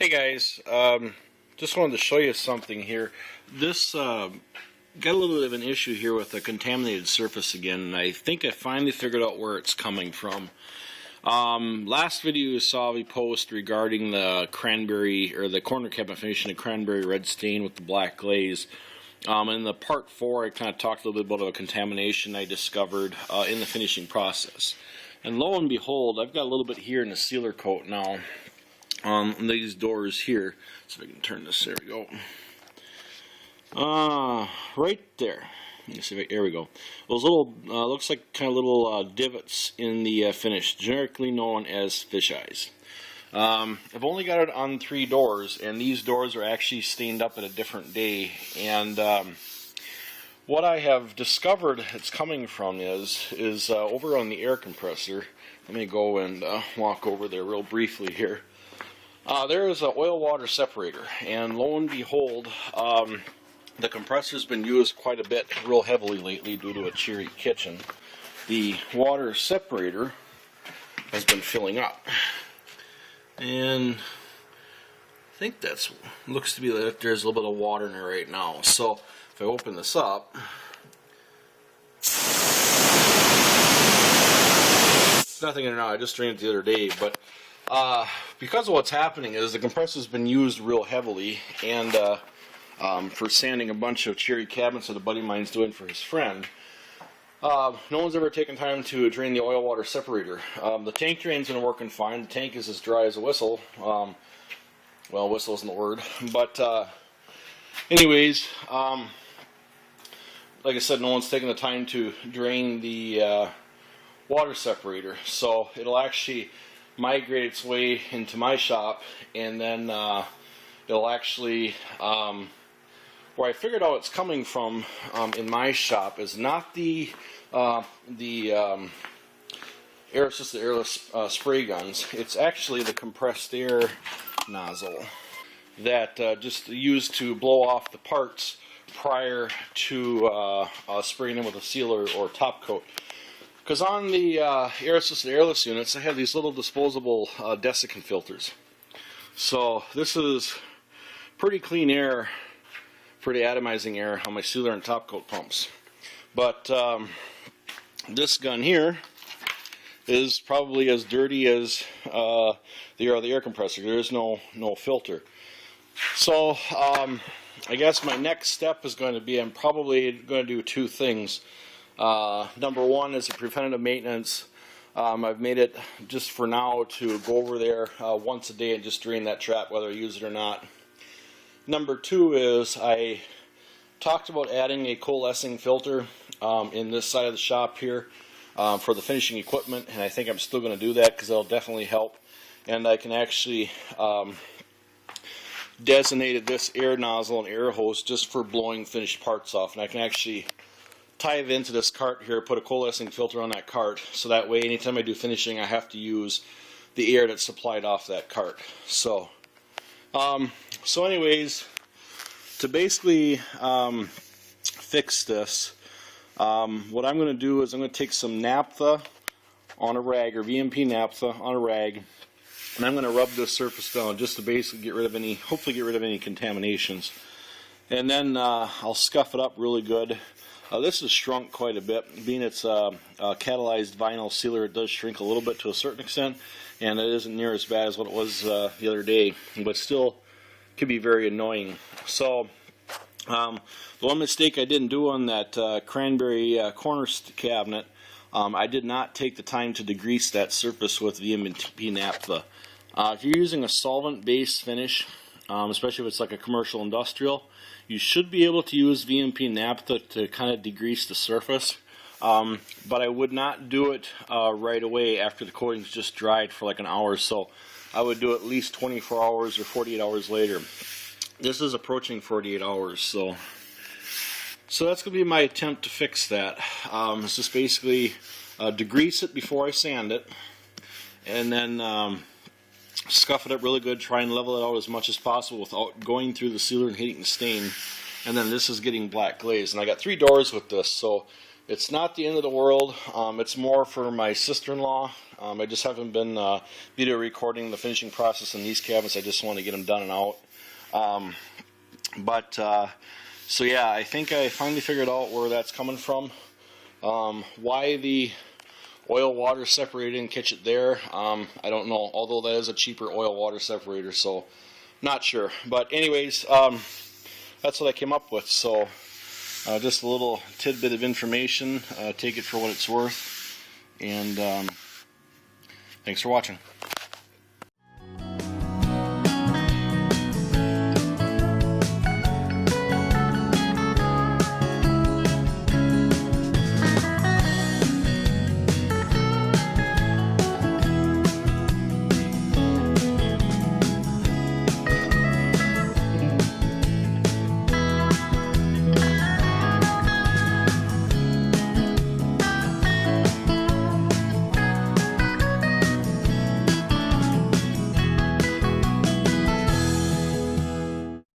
Hey guys, just wanted to show you something here. This got a little bit of an issue here with the contaminated surface again, and I think I finally figured out where it's coming from. Last video you saw me post regarding the cranberry, or the corner cabinet finish in a cranberry red stain with the black glaze. In the part 4 I kind of talked a little bit about a contamination I discovered in the finishing process. And lo and behold, I've got a little bit here in the sealer coat now. On these doors here, so if I can turn this, there we go. Right there. Let me see if there we go. Those little, looks like kind of little divots in the finish, generically known as fish eyes. I've only got it on 3 doors, and these doors are actually stained up at a different day. And what I have discovered it's coming from is over on the air compressor. Let me go and walk over there real briefly here. There is an oil-water separator, and lo and behold, the compressor's been used quite a bit, real heavily lately due to a cheery kitchen. The water separator has been filling up, and I think that's looks to be that there's a little bit of water in there right now. So if I open this up, nothing in there now. I just drained it the other day, but because of what's happening is the compressor's been used real heavily, and for sanding a bunch of cherry cabinets that a buddy of mine's doing for his friend. No one's ever taken time to drain the oil water separator. The tank drain's been working fine. The tank is as dry as a whistle. Well, whistle isn't the word, but anyways, like I said, no one's taken the time to drain the water separator, so it'll actually migrate its way into my shop, and then it'll actually where I figured out it's coming from in my shop is not the air-assisted airless spray guns. It's actually the compressed air nozzle that just used to blow off the parts prior to spraying them with a sealer or top coat. Because on the air-assisted airless units, I have these little disposable desiccant filters. So this is pretty clean air for the atomizing air on my sealer and top coat pumps. But this gun here is probably as dirty as the air compressor. There is no filter. So I guess my next step is going to be, I'm probably going to do 2 things. Number 1 is a preventative maintenance. I've made it just for now to go over there once a day and just drain that trap whether I use it or not. Number 2 is I talked about adding a coalescing filter in this side of the shop here for the finishing equipment, and I think I'm still going to do that because it'll definitely help. And I can actually designated this air nozzle and air hose just for blowing finished parts off, and I can actually tie it into this cart here, put a coalescing filter on that cart, so that way anytime I do finishing I have to use the air that's supplied off that cart. So anyways, to basically fix this, what I'm going to do is I'm going to take some naphtha on a rag, or VMP naphtha on a rag, and I'm going to rub this surface down just to basically get rid of any, hopefully get rid of any contaminations. And then I'll scuff it up really good. This has shrunk quite a bit. Being it's a catalyzed vinyl sealer, it does shrink a little bit to a certain extent, and it isn't near as bad as what it was the other day, but still can be very annoying. So the one mistake I didn't do on that cranberry corner cabinet, I did not take the time to degrease that surface with VMP naphtha. If you're using a solvent-based finish, especially if it's like a commercial industrial, you should be able to use VMP naphtha to kind of degrease the surface, but I would not do it right away after the coating's just dried for like an hour or so. I would do it at least 24 hours or 48 hours later. This is approaching 48 hours, so that's going to be my attempt to fix that. It's just basically degrease it before I sand it, and then scuff it up really good, try and level it out as much as possible without going through the sealer and hitting the stain. And then this is getting black glaze, and I got 3 doors with this, so it's not the end of the world. It's more for my sister-in-law I just haven't been video recording the finishing process in these cabinets. I just want to get them done and out. So yeah, I think I finally figured out where that's coming from. Why the oil water separator didn't catch it there, I don't know, although that is a cheaper oil water separator, so not sure. But anyways, that's what I came up with. So just a little tidbit of information. Take it for what it's worth, and thanks for watching.